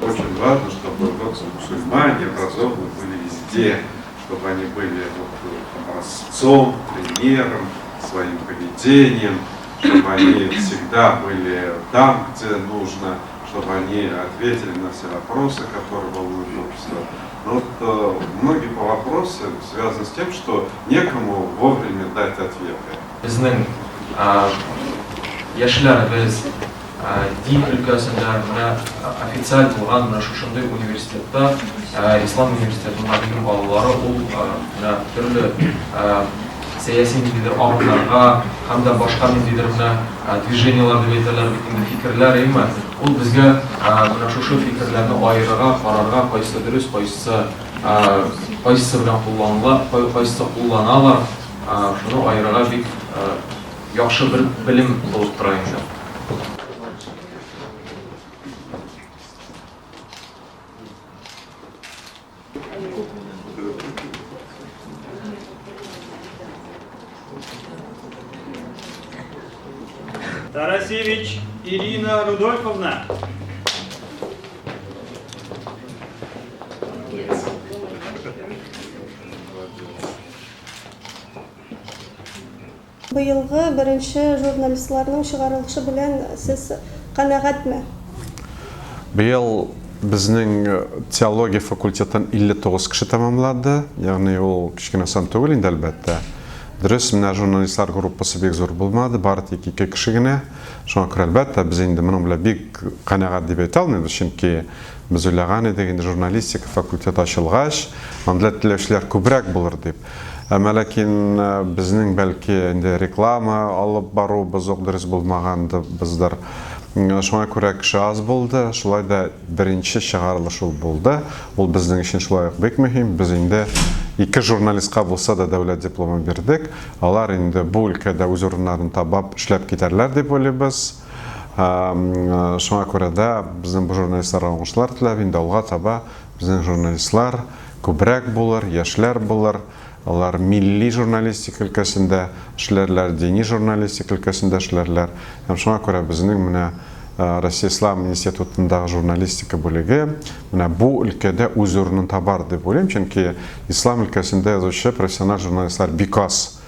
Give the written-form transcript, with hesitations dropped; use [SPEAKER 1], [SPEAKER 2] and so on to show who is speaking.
[SPEAKER 1] Очень важно, чтобы мусульмане образованные были везде, чтобы они были образцом, примером, своим поведением, чтобы они всегда были там, где нужно, чтобы они ответили на все вопросы, которые волнуют общество. Но вот многие вопросы связаны с тем, что некому вовремя дать ответы.
[SPEAKER 2] Bizning yoshlar biz din өлкәсендә официаль булган шушындый университетта ислам университетының мөдире балалары ул төрле сәяси ниндидер агымнарга һәм дә башка ниндидер движениелар дип әйтәләр бит инде фикерләр әйме ул безгә менә шушы фикерләрне аерырга карарга кайсы дөрес кайсы белән кулланыла кайсы кулланалар шуны аерырга бик яхшы бер белем булып тора инде.
[SPEAKER 3] Тарасевич Ирина Рудольфовна.
[SPEAKER 4] Быелгы беренче журналистларның чыгарылышы белән сез канәгатьме?
[SPEAKER 5] Быел безнең теология факультетын 59 кеше тәмамлады. Ягъни ул кичкенә сан түгел инде әлбәттә. Дөрес, менә журналистлар группасы бик зур булмады, бары тик 2 кеше генә. Шуңа күрә әлбәттә без инде моның белән бик канәгать дип әйтә алмыйбыз, чөнки без уйлаган идек инде журналистика факультеты ачылгач, анда теләүчеләр күбрәк булыр дип. Ләкин безнең бәлки инде реклама алып бару бозык дөрес булмаганды бездер. Шуңа күрә кеше аз булды, шулай да беренче чыгарылыш ул булды. Ул безнең өчен шулай ук бик мөһим. Без инде 2 журналистка булса да дәүләт дипломы бирдек. Алар инде бу өлкәдә үз урыннарын табып эшләп китәрләр дип уйлыйбыз. Шуңа күрә дә безнең бу журналистларга уңышлар теләп, инде алга таба безнең журналистлар күбрәк булыр, яшьләр булыр. Алар милли журналистика өлкәсендә эшләрләр, дини журналистика өлкәсендә эшләрләр. Һәм шуңа күрә безнең менә Россия Ислам институтындагы журналистика бүлеге менә бу өлкәдә үз урынын табар дип уйлыйм, чөнки ислам өлкәсендә язучы профессиональ журналистлар бик аз.